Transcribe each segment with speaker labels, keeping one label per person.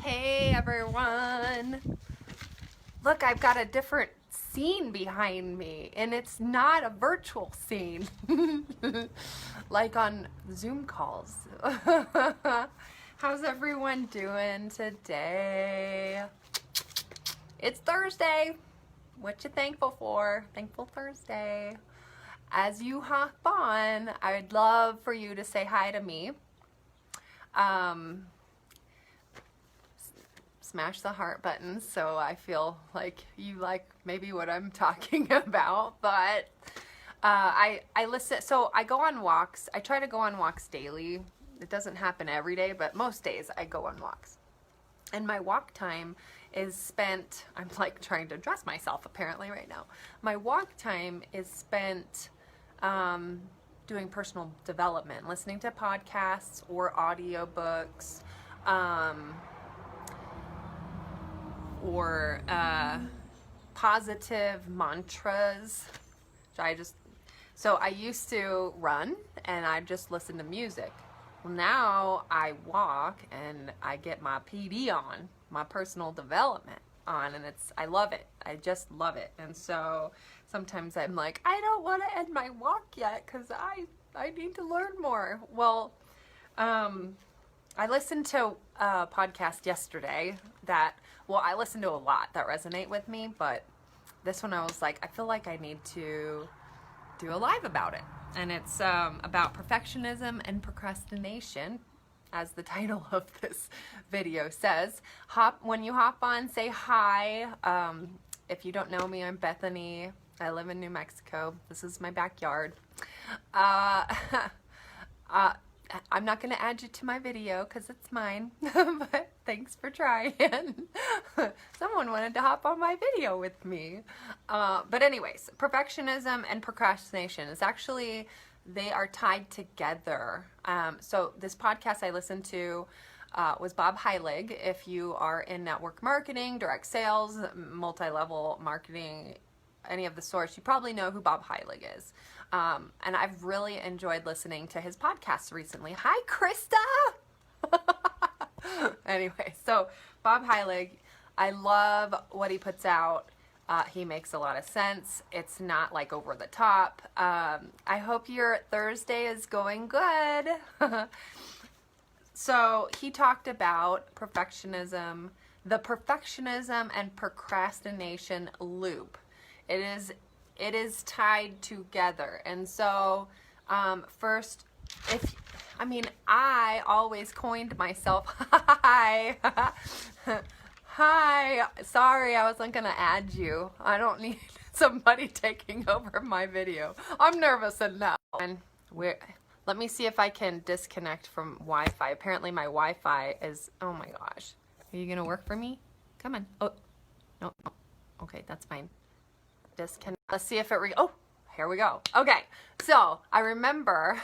Speaker 1: Hey everyone! Look, I've got a different scene behind me, and it's not a virtual scene like on Zoom calls. How's everyone doing today? It's Thursday. What you thankful for? Thankful Thursday. As you hop on, I'd love for you to say hi to me. Smash the heart button so I feel like you like maybe what I'm talking about. But I listen, so I go on walks. I try to go on walks daily. It doesn't happen every day, but most days I go on walks. And my walk time is spent, I'm like trying to dress myself apparently right now. My walk time is spent doing personal development, listening to podcasts or audiobooks, or positive mantras. So I used to run and I just listen to music. Well, now I walk and I get my PD on, my personal development on, and I love it. I just love it. And so sometimes I'm like, I don't want to end my walk yet because I need to learn more. Well, I listened to a podcast yesterday I listened to a lot that resonate with me, but this one I was like, I feel like I need to do a live about it. And it's about perfectionism and procrastination, as the title of this video says. When you hop on, say hi. If you don't know me, I'm Bethany. I live in New Mexico. This is my backyard. I'm not going to add you to my video because it's mine, but thanks for trying. Someone wanted to hop on my video with me. But anyways, perfectionism and procrastination is actually, they are tied together. So this podcast I listened to was Bob Heilig. If you are in network marketing, direct sales, multi-level marketing, any of the sorts, you probably know who Bob Heilig is. And I've really enjoyed listening to his podcasts recently. Hi, Krista! Anyway, so Bob Heilig, I love what he puts out. He makes a lot of sense. It's not like over the top. I hope your Thursday is going good. So he talked about perfectionism, the perfectionism and procrastination loop. It is tied together. And so first, I always coined myself, hi, hi, sorry, I wasn't gonna add you. I don't need somebody taking over my video. I'm nervous enough. And let me see if I can disconnect from Wi-Fi. Apparently my Wi-Fi is, oh my gosh. Are you gonna work for me? Come on. Oh, no. Okay, that's fine. Disconnect. Let's see if it oh, here we go. Okay, so I remember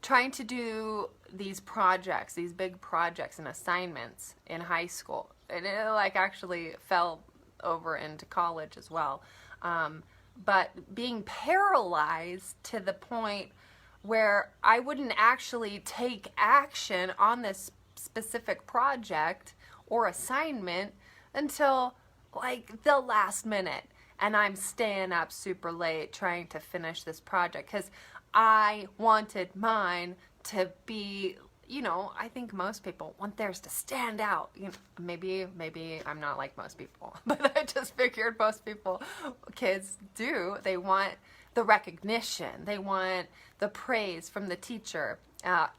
Speaker 1: trying to do these projects, these big projects and assignments in high school. And it like actually fell over into college as well. But being paralyzed to the point where I wouldn't actually take action on this specific project or assignment until like the last minute, and I'm staying up super late trying to finish this project because I wanted mine to be, I think most people want theirs to stand out. Maybe I'm not like most people, but I just figured most people, kids do. They want the recognition. They want the praise from the teacher,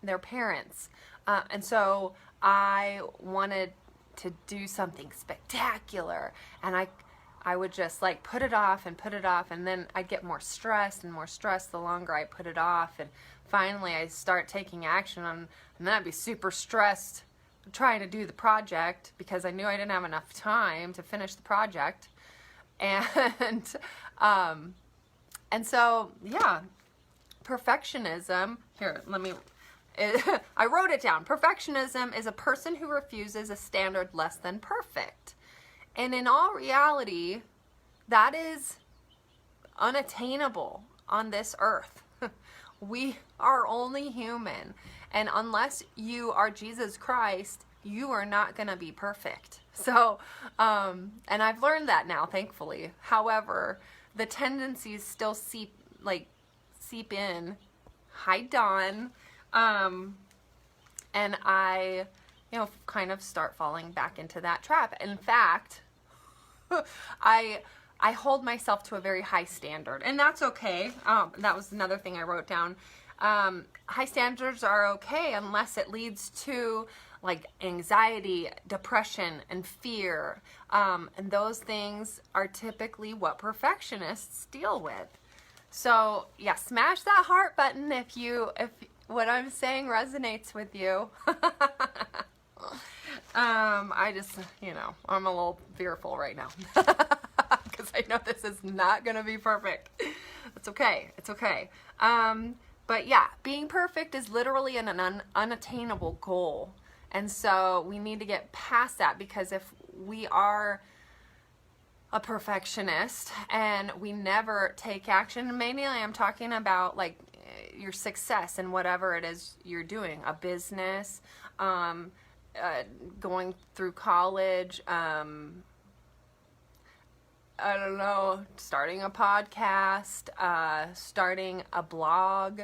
Speaker 1: their parents. And so I wanted to do something spectacular, and I would just like put it off, and then I'd get more stressed the longer I put it off, and finally I start taking action and then I'd be super stressed trying to do the project because I knew I didn't have enough time to finish the project. And so yeah, perfectionism, here, I wrote it down. Perfectionism is a person who refuses a standard less than perfect. And in all reality, that is unattainable on this earth. We are only human. And unless you are Jesus Christ, you are not going to be perfect. So, and I've learned that now, thankfully. However, the tendencies still seep in. Hi, Dawn. And I, kind of start falling back into that trap. In fact, I hold myself to a very high standard, and that's okay. That was another thing I wrote down. High standards are okay unless it leads to like anxiety, depression, and fear. And those things are typically what perfectionists deal with. So yeah, smash that heart button if what I'm saying resonates with you. I just, I'm a little fearful right now because I know this is not going to be perfect. It's okay. It's okay. But yeah, being perfect is literally an unattainable goal. And so we need to get past that, because if we are a perfectionist and we never take action, mainly I'm talking about like your success in whatever it is you're doing, a business, going through college, I don't know, starting a podcast, starting a blog.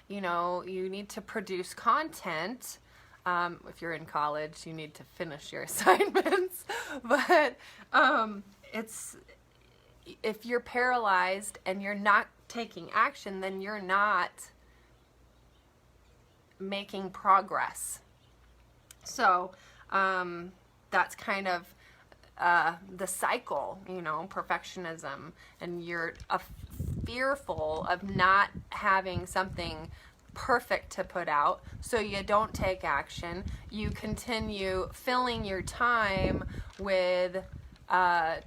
Speaker 1: You need to produce content. If you're in college, you need to finish your assignments. But if you're paralyzed and you're not taking action, then you're not making progress. So that's kind of the cycle, perfectionism, and you're fearful of not having something perfect to put out, so you don't take action. You continue filling your time with I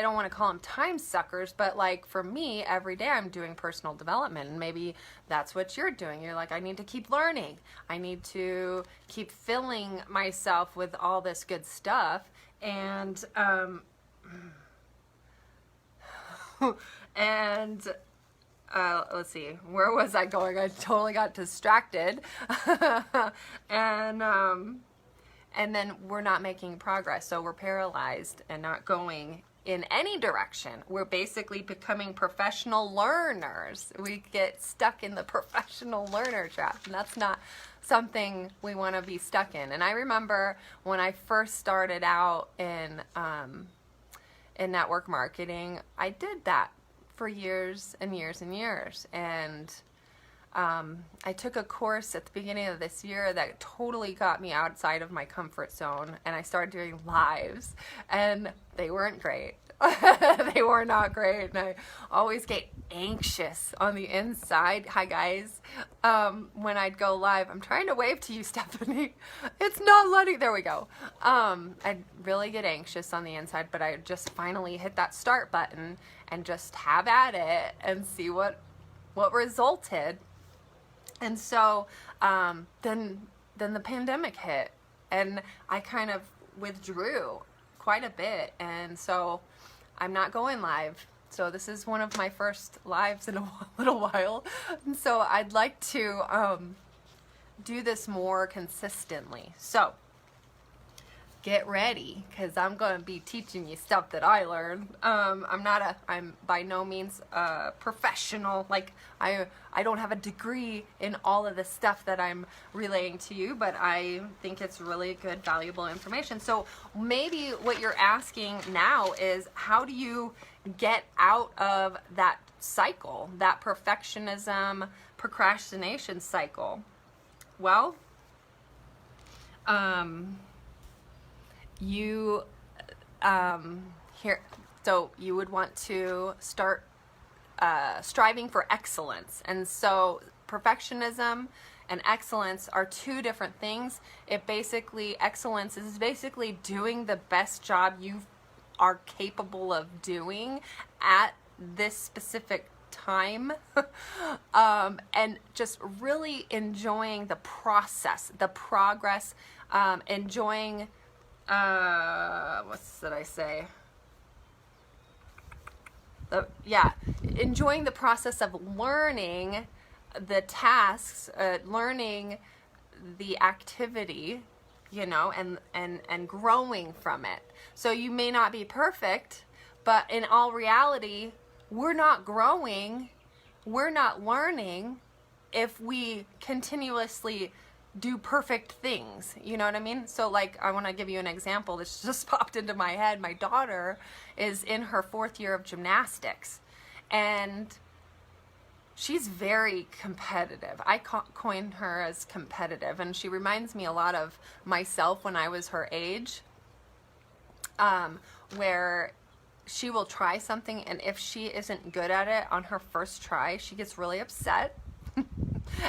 Speaker 1: don't want to call them time suckers, but like for me, every day I'm doing personal development, and maybe that's what you're doing. You're like, I need to keep learning. I need to keep filling myself with all this good stuff. And let's see, where was I going? I totally got distracted. And then we're not making progress. So we're paralyzed and not going in any direction. We're basically becoming professional learners. We get stuck in the professional learner trap, and that's not something we want to be stuck in. And I remember when I first started out in network marketing, I did that for years and years and years. And I took a course at the beginning of this year that totally got me outside of my comfort zone, and I started doing lives, and they weren't great. They were not great, and I always get anxious on the inside. Hi guys. When I'd go live, I'm trying to wave to you, Stephanie. It's not letting. There we go. I'd really get anxious on the inside, but I just finally hit that start button and just have at it and see what resulted. And so then the pandemic hit, and I kind of withdrew quite a bit, and so I'm not going live. So this is one of my first lives in a little while, and so I'd like to do this more consistently. So get ready, because I'm going to be teaching you stuff that I learned. I'm by no means a professional. Like I don't have a degree in all of the stuff that I'm relaying to you, but I think it's really good, valuable information. So maybe what you're asking now is, how do you get out of that cycle, that perfectionism, procrastination cycle? Well, so you would want to start striving for excellence. And so perfectionism and excellence are two different things. Excellence is basically doing the best job you are capable of doing at this specific time, and just really enjoying the process, the progress, enjoying what did I say? Enjoying the process of learning the tasks, learning the activity, you know, and growing from it. So you may not be perfect, but in all reality, we're not growing, we're not learning if we continuously do perfect things. You know what I mean? So like, I want to give you an example. This just popped into my head. My daughter is in her 4th year of gymnastics, and she's very competitive. I coined her as competitive, and she reminds me a lot of myself when I was her age, where she will try something, and if she isn't good at it on her first try, she gets really upset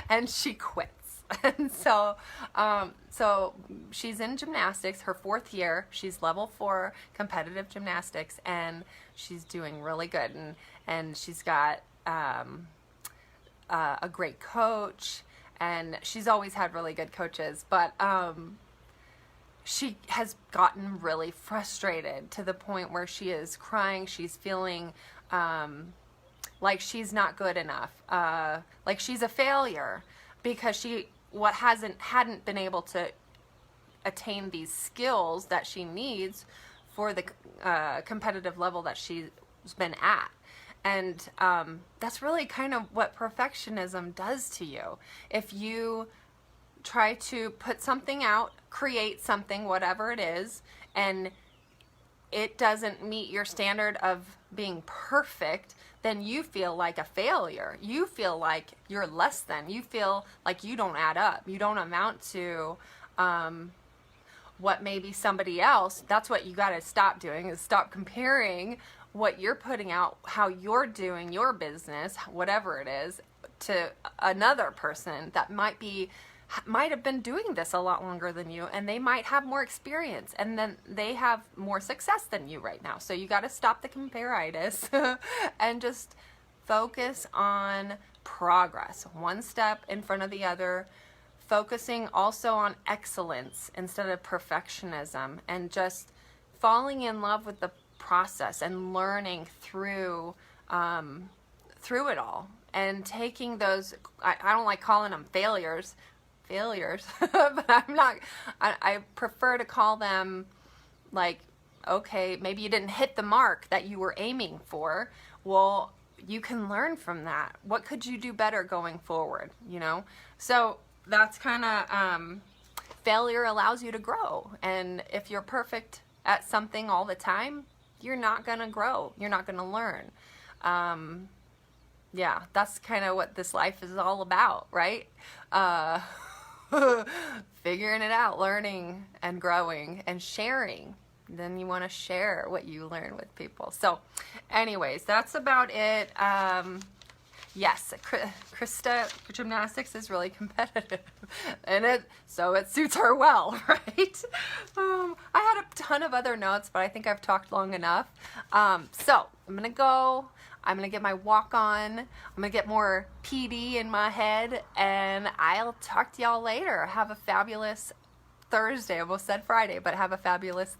Speaker 1: and she quits. And so she's in gymnastics, her 4th year. She's level 4 competitive gymnastics, and she's doing really good. And she's got a great coach, and she's always had really good coaches. But she has gotten really frustrated to the point where she is crying. She's feeling like she's not good enough, like she's a failure, because she hadn't been able to attain these skills that she needs for the competitive level that she's been at. And that's really kind of what perfectionism does to you. If you try to put something out, create something, whatever it is, and it doesn't meet your standard of being perfect, then you feel like a failure. You feel like you're less than. You feel like you don't add up. You don't amount to what maybe somebody else. That's what you got to stop doing, is stop comparing what you're putting out, how you're doing your business, whatever it is, to another person that might have been doing this a lot longer than you, and they might have more experience, and then they have more success than you right now. So you got to stop the comparitis and just focus on progress, one step in front of the other, focusing also on excellence instead of perfectionism, and just falling in love with the process and learning through it all, and taking those, I don't like calling them failures, but I prefer to call them like, okay, maybe you didn't hit the mark that you were aiming for. Well, you can learn from that. What could you do better going forward, you know? So that's kind of, failure allows you to grow. And if you're perfect at something all the time, you're not going to grow. You're not going to learn. Yeah, that's kind of what this life is all about, right? Figuring it out, learning and growing and sharing. Then you want to share what you learn with people. So anyways, that's about it. Yes, Krista Gymnastics is really competitive, and so it suits her well, right? I had a ton of other notes, but I think I've talked long enough. So I'm gonna go. I'm gonna get my walk on. I'm gonna get more PD in my head, and I'll talk to y'all later. Have a fabulous Thursday. I almost said Friday, but have a fabulous